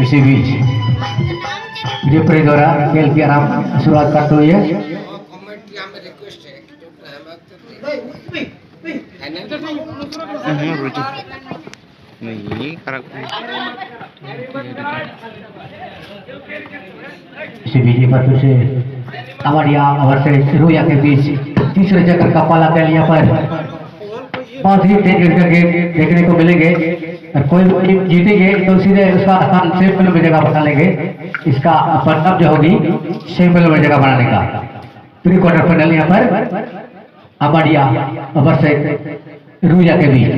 इसी बीच रेफरी द्वारा खेल की आराम शुरुआत करते हुए इसी बीच एक बार फिर से अमरिया और से रोया के बीच तीसरे चक्कर का पाला कर लिया पर बहुत ही तेज करके देखने को मिलेंगे और कोई टीम जीतेंगे तो सीधे उसका स्थान सेमीफाइनल में जगह बना लेंगे। इसका मतलब जो होगी सेमीफाइनल में जगह बनाने का प्री क्वार्टर फाइनल यहाँ पर अमरिया और से रोया के बीच।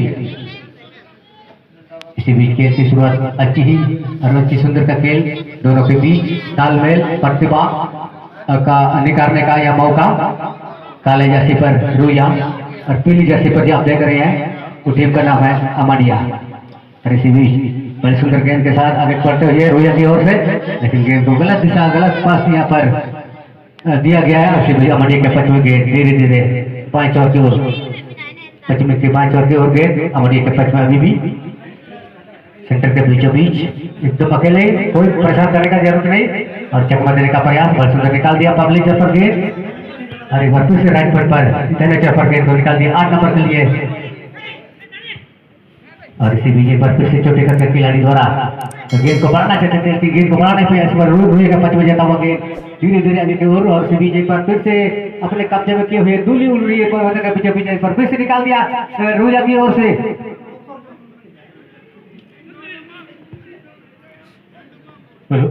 इसी बीच खेल की शुरुआत अच्छी ही और अच्छी सुंदर का खेल दोनों के बीच तालमेल प्रतिभा का निकालने का यह मौका। काले जर्सी पर रोया और पीली जर्सी पर जो आप देख रहे हैं वो टीम का नाम है अमरिया। और इसी बीच बड़ी सुंदर गेंद के साथ आगे बढ़ते हुए रोया की ओर से, लेकिन गेंद को गलत दिशा गलत पास यहाँ पर दिया गया है। उसी बीच अमरिया के पश्चिमी गेंद धीरे धीरे 5 ओवर की ओर पश्चिमी के 5 ओवर की ओर गेंद अमरिया के पश्चिम अभी भी सेंटर के बीचों बीच एकदम अकेले, कोई परेशान करने का जरूरत नहीं और चकमा देने का प्रयास बहुत सुंदर निकाल दिया पब्लिक जफर गेंद। और एक बार फिर से राइट पर पहले जफर गेंद को निकाल दिया 8 नंबर के लिए। और इसी बीच एक बार फिर से छोटे करके खिलाड़ी द्वारा गेंद को बढ़ाना चाहते थे, गेंद को बढ़ाने पे इस बार रूए का पच में जाता हुआ गेंद धीरे धीरे आगे की ओर। और इसी बीच एक बार फिर से अपने कब्जे में किए हुए दूली उड़ रही है कोई पीछे पीछे एक बार फिर से निकाल दिया रूया की ओर से। हेलो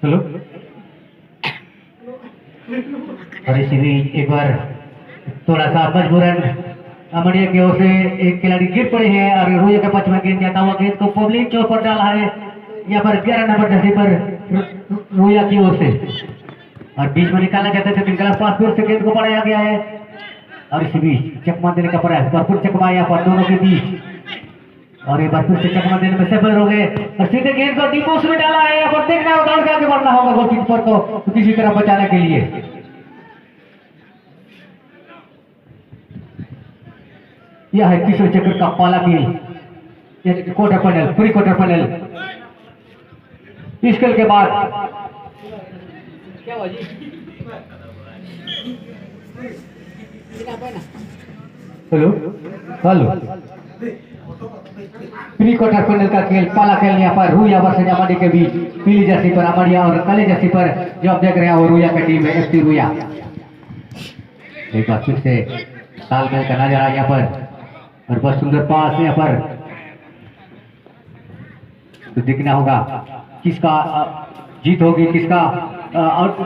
हेलो और इसी बीच एक बार थोड़ा सा मजबूरन अमरिया की ओर से एक खिलाड़ी गिर पड़े हैं और रोया के पच में गेंद जाता हुआ गेंद को पब्लिक चौक पर डाला है यहाँ पर 11 नंबर जर्सी पर रोया की ओर से और बीच में निकालना चाहते थे गलत पास फिर से गेंद को बढ़ाया गया है। और इसी बीच चकमा देने का प्रयास भरपूर चकमा यहाँ पर दोनों के बीच और एक बार फिर से चकमा देने में सफल हो गए और सीधे गेंद को डीप पोस्ट में डाला है। और देखना होगा दौड़ के आगे बढ़ना होगा गोलकीपर को किसी तरह बचाने के लिए। यह है तीसरे चक्कर का पहला खेल यानी कि quarter final pre quarter final. इस खेल के बाद क्या हुआ जी? Hello hello pre quarter final का खेल पहला खेल यहाँ पर रोया वर्सेस अमरिया के बीच। पीली जर्सी पर अमरिया और काले जर्सी पर जो आप देख रहे हैं वो रोया की टीम है एफसी रोया। एक बार फिर से तालमेल का नजारा यहाँ पर और बहुत सुंदर पास यहाँ पर तो देखना होगा किसका जीत होगी किसका आउट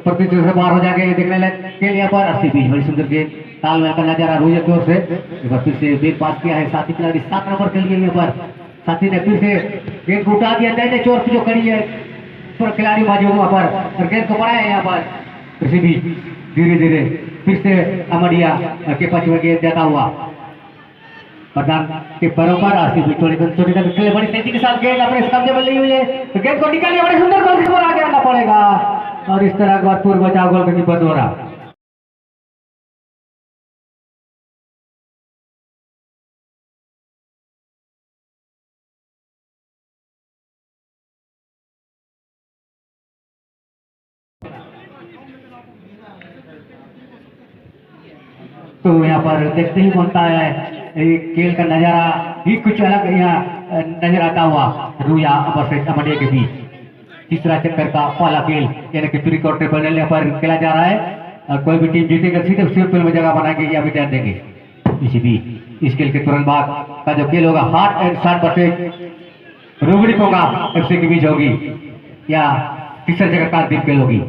प्रतियोगिता से बाहर हो जाएगा ये देखने के लिए पर। अस्सी बीच बड़ी सुंदर गेंद तालमेल का नजारा रोया की ओर से एक बार फिर से बेग पास किया है साथी खिलाड़ी 7 नंबर के लिए यहाँ पर साथी ने फिर से गेंद को उठा दिया दाहिने चोर पे जो खड़ी है पर खिलाड़ी मौजूद वहाँ पर और गेंद को बढ़ाया यहाँ पर। इसी बीच धीरे धीरे फिर से अमरिया के पच में गेंद जाता हुआ प्रधान के बराबर आसिफ थोड़ी छोटी खेले बड़ी तेजी के साथ गेंद अपने कब्जे में ली हुई है तो गेंद को निकालिए बड़े सुंदर गोल स्कोर आगे आना पड़ेगा और इस तरह गौरपुर बचाव गोल की बदौरा। तो यहाँ पर देखते ही बनता है खेल का नजारा ही कुछ अलग यहाँ नजर आता हुआ रोया वर्सेस अमरिया के बीच। तीसरा चक्कर का पहला खेल यानी कि प्री क्वार्टर फाइनल यहाँ पर खेला जा रहा है और कोई भी टीम जीतेगा सीधे सेमीफाइनल में जगह बनाएंगे या भी ध्यान देंगे। इसी बीच इस खेल के तुरंत बाद का जो खेल होगा हार्ट एंड साठ वर्सेस रोबड़ी पोगा एफसी के बीच होगी या तीसरा जगह का अंतिम खेल होगी।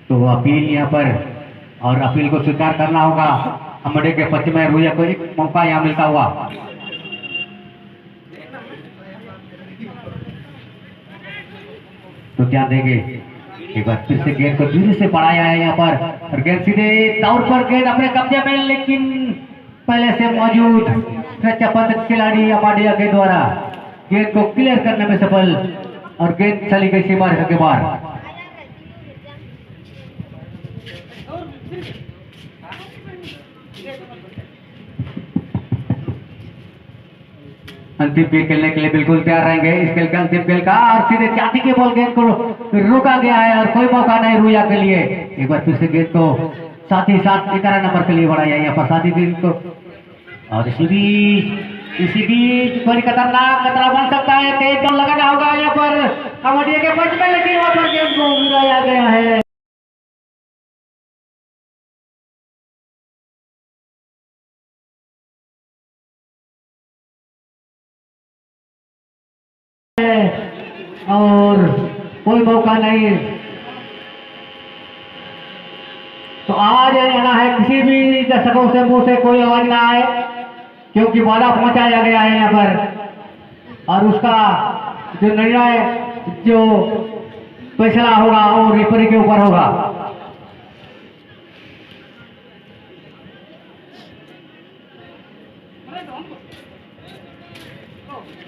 तो अपील यहाँ पर और अपील को स्वीकार करना होगा। अमरिया के पक्ष में रोया को एक मौका यहाँ मिलता हुआ तो ध्यान देंगे। एक बार फिर से गेंद को धीरे से बढ़ाया है यहाँ पर और गेंद सीधे तौर पर गेंद अपने कब्जे में लेकिन पहले से मौजूद खिलाड़ी अमरिया के द्वारा गेंद को क्लियर करने में सफल और गेंद चली गई सीमा रेखा के बाहर। अंतिम खेल खेलने के लिए बिल्कुल तैयार रहेंगे। इस खेल का अंतिम खेल का और सीधे चाटी के बॉल गेंद को रोका गया है और कोई मौका नहीं रुया के लिए। एक बार फिर से गेंद को साथ ही साथ 11 नंबर के लिए बढ़ाया यहाँ पर साथ ही गेंद को और इसी बीच कोई खतरनाक खतरा बन सकता है। तेज बॉल लगाना होगा यहाँ पर कबड्डी के मंच में, लेकिन वहां पर गेंद को गिराया गया है। और कोई मौका नहीं, तो आवाज आना है किसी भी दर्शकों से, मुंह से कोई आवाज ना आए क्योंकि वादा पहुंचाया गया है यहाँ पर और उसका जो निर्णय जो फैसला होगा वो रेफरी के ऊपर होगा।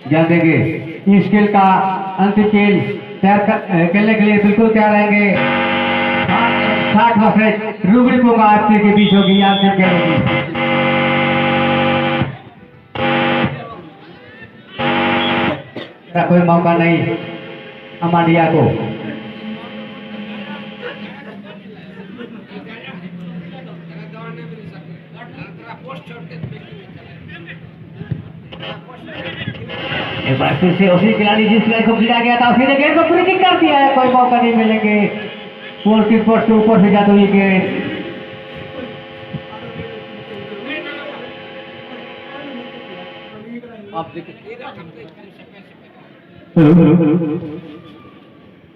ध्यान देंगे इस खेल का अंतिम खेल खेलने के लिए बिल्कुल तैयार रहेंगे। 60 वर्ष रूबरी पोगा आपके के बीच होगी अंतिम खेल होगी। कोई मौका नहीं अमाडिया को। एक बार फिर से उसी खिलाड़ी जिस खिलाड़ी को गिरा गया था उसी ने गेंद को पूरी किक कर दिया है। कोई मौका नहीं मिलेंगे। गोल पोस्ट के ऊपर से जाती हुई गेंद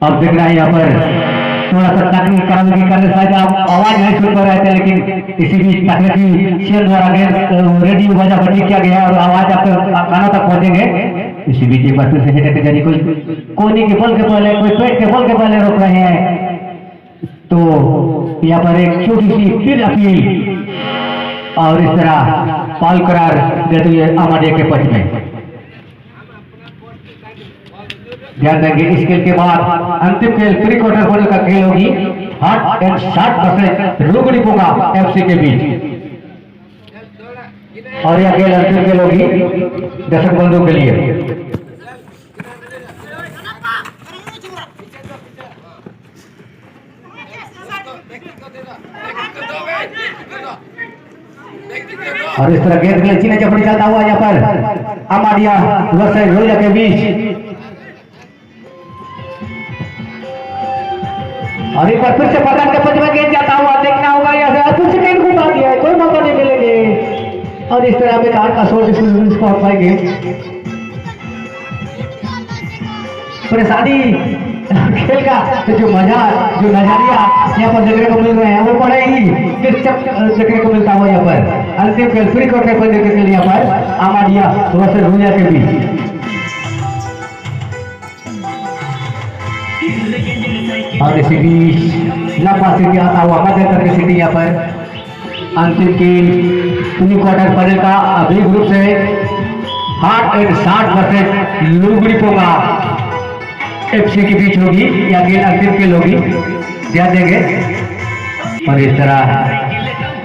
अब देख रहे हैं यहाँ पर थोड़ा सा तकनीक काम करने शायद आवाज नहीं सुन पा रहे थे, लेकिन इसी बीच तकनीकी शेयर द्वारा गेंद रेडियो बजा पर किया गया और आवाज आपके कानों तक पहुंचेंगे। इसी बीच एक बार फिर से हिट के जरिए कोई कोनी के बल के पहले कोई पेट के बल के पहले रोक रहे हैं, तो यहाँ पर एक छोटी सी फिर अपील और इस तरह पाल करार देते हुए अमाडिया के पक्ष में। ध्यान देंगे इस खेल के बाद अंतिम खेल प्री क्वार्टर फाइनल का खेल होगी हॉट एंड शॉट वर्सेस रोगड़ी पोगा एफसी के बीच और यह खेल अंतिम खेल होगी दर्शक बंधुओं के लिए। और इस तरह गेंद के लिए चीना चपड़ी चलता हुआ यहाँ पर अमाडिया वर्सेस रोजा के बीच और एक बार फिर से पकड़ के पच में गेंद जाता हुआ देखना होगा। यहाँ से फिर से गेंद घुमा दिया है, कोई मौका नहीं मिलेंगे और इस तरह बेकार का शॉट स्पॉट पाएंगे। परेशानी खेल का जो मजा जो नजारिया यहाँ पर देखने को मिल रहे हैं वो बड़े ही दिलचस्प देखने को मिलता हुआ यहाँ पर अंतिम खेल फ्री क्वार्टर फाइनल के लिए यहाँ पर अमाडिया वर्सेस रोजा के बीच। और इसी बीच लंबा सिटी आता हुआ मध्य करके सिटी यहाँ पर अंतिम की प्री क्वार्टर फाइनल का अगली ग्रुप से हॉट एंड शॉट वर्सेस लुगड़ी पोगा एफसी के बीच होगी या गेंद अंतिम खेल होगी। ध्यान देंगे और इस तरह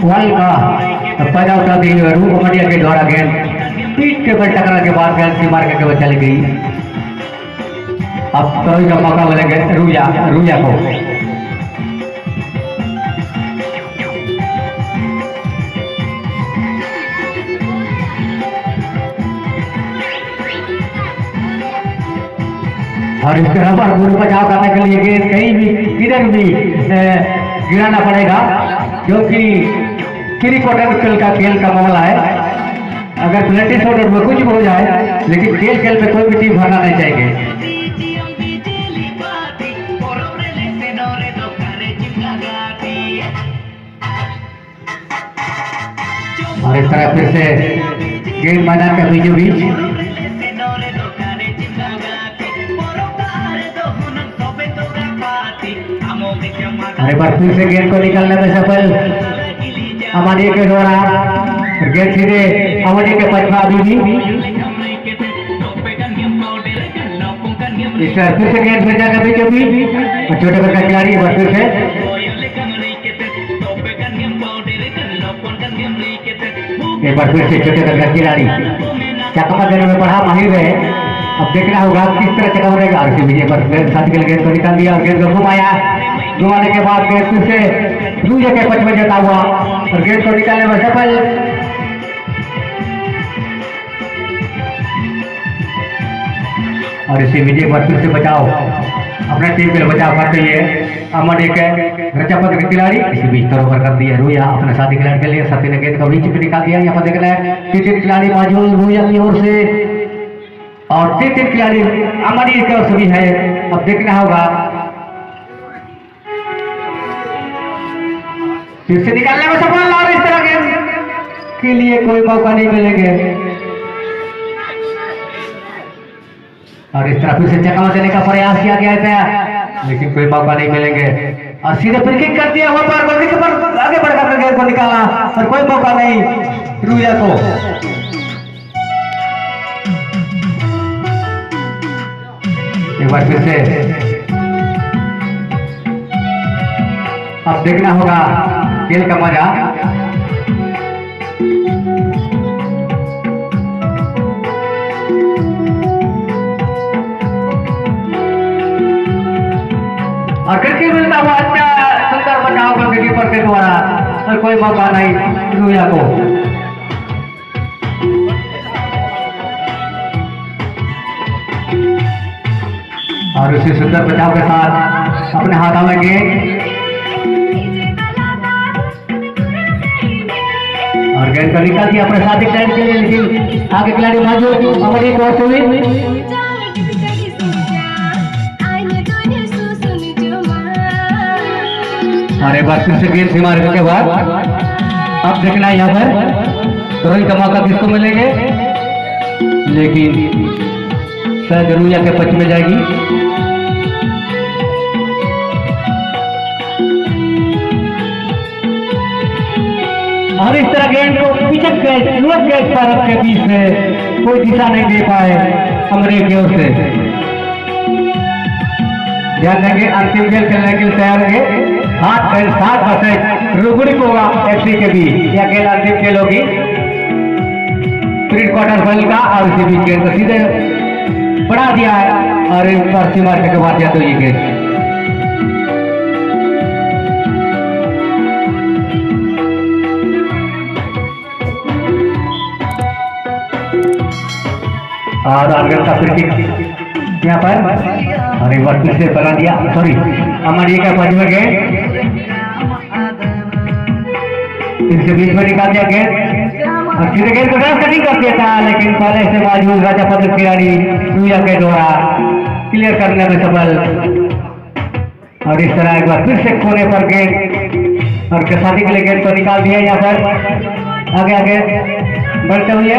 वॉल का पैदा उठा दी अमाडिया के द्वारा गेंद पीठ के बल टकरा के बाद गेंद की मार करके चली गई। अब कभी का मौका मिलेंगे रुया को। और इस तरह पर गोल बचाव करने के लिए गेंद कहीं भी किधर भी गिराना पड़ेगा क्योंकि प्री क्वार्टर खेल का मामला है। अगर पेनल्टी शॉट में कुछ हो जाए लेकिन खेल पे कोई भी टीम हारना नहीं चाहिए। और इस तरह फिर से गेंद मैदान के बीचों बीच एक बार फिर से गेंद को निकालने में सफल अमाडिया के द्वारा गेंद सीधे अमाडिया के पक्ष में अभी भी इस तरह फिर से गेंद भेजा के बीचों बीच और छोटे बच्चा खिलाड़ी एक बार फिर से एक बार फिर से छोटे दल का खिलाड़ी चकमा देने में बड़ा माहिर है। अब देखना होगा किस तरह चकमा रहेगा। और विजय पर साथ के गेंद को निकाल दिया और गेंद को घुमाया। घुमाने के बाद गेंद फिर से रूया के पक्ष में जता हुआ और गेंद को निकालने में सफल। और इसी विजय पर फिर से बचाव अपने टीम के लिए बचाव करते हुए अमन एक रचापद के खिलाड़ी इसी बीच तरोवर कर दिया रूया अपने साथी खिलाड़ी के लिए। साथी ने गेंद को बीच में निकाल दिया। यहाँ पर देखना है तीन खिलाड़ी मौजूद रूया की ओर से और तीन खिलाड़ी अमन की ओर से भी है। अब देखना होगा फिर से निकालने में सफल और इस तरह गेंद के लिए कोई मौका नहीं मिलेंगे। और इस तरह फिर से चकमा देने का प्रयास किया गया था लेकिन कोई मौका नहीं मिलेंगे। और सीधे फ्री किक कर दिया वहां पर गोलकीपर पर आगे बढ़कर गेंद को निकाला और कोई मौका नहीं रूया को। एक बार फिर से अब देखना होगा खेल का मजा। और क्रिकेट मिलता हुआ अच्छा सुंदर बचाव गोलकीपर के द्वारा और कोई मौका नहीं रूया को। और उसी सुंदर बचाव के साथ अपने हाथों में गेंद और गेंद को निकाल दिया अपने साथी खिलाड़ी के लिए। लेकिन आगे खिलाड़ी मौजूद हमारी एक और सुविधा। और एक बार फिर से गेंद सीमा के बाद अब देखना है यहाँ पर रोहित का मौका किसको मिलेंगे लेकिन शायद रूया के पक्ष में जाएगी। और इस तरह गेंद को पिचक गए लुढ़क गए पैरों के बीच में कोई दिशा नहीं दे पाए अमरे की ओर से। ध्यान देंगे अंतिम खेल खेलने के लिए तैयार है 7 रुगुड़ी होगा एफसी के भी यह खेल अंतिम खेल होगी प्री क्वार्टर फाइनल का। और इसी बीच गेंद को सीधे बढ़ा दिया है और इन पर सीमा के बाद जाते हुए गेंद और आगे का फ्री किक यहाँ पर और एक बार फिर से बना दिया। सॉरी अमन का पक्ष में गेंद फिर से बीच में निकाल दिया गेंद और सीधे गेंद को कटिंग कर दिया था लेकिन पहले से मौजूद राजापद खिलाड़ी रूया के द्वारा क्लियर करने में सफल। और इस तरह एक बार फिर से कोने पर गेंद और कसादी के लिए गेंद को निकाल दिया। यहाँ पर आगे आगे बढ़ते हुए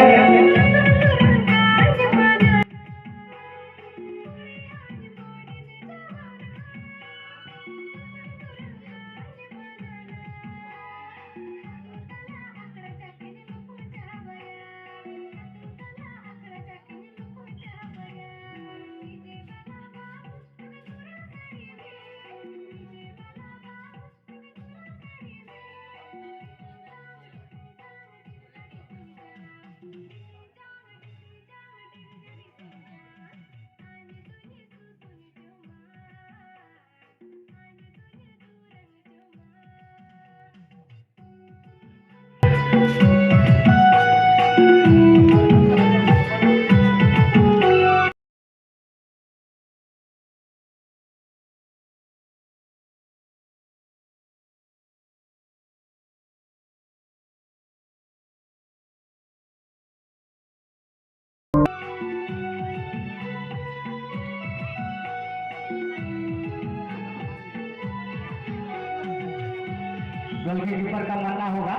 गोलकीपर का मानना होगा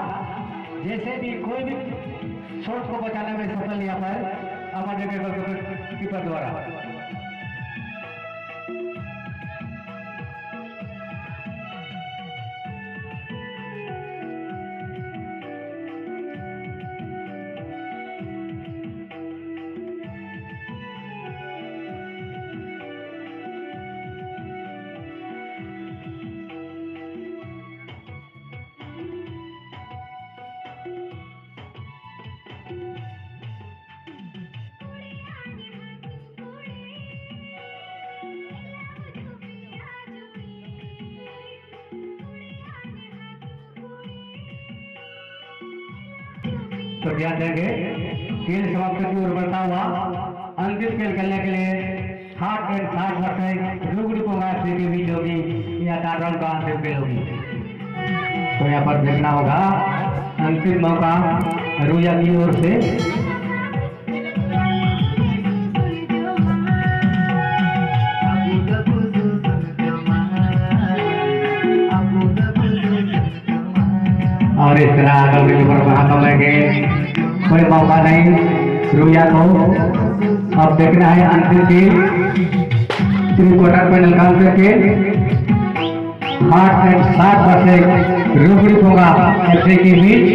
जैसे भी कोई भी शॉट को बचाने में सफल यहाँ पर अमर के गोलकीपर द्वारा। तो ध्यान देंगे। खेल समाप्त की ओर बढ़ता हुआ अंतिम खेल खेलने के लिए 60 एंड 60 वर्ष रुगड़ी पोंगा के बीच होगी या 4 राउंड का अंतिम खेल होगी। तो यहाँ पर देखना होगा अंतिम मौका रुया की ओर से। और इस तरह आगे के ऊपर महात्म लगे कोई मौका नहीं रुया को। अब देखना है अंतिम खेल 3 क्वार्टर फाइनल काउंटर के 60 एंड 60 वर्ष रुगड़ी पोंगा FC के बीच।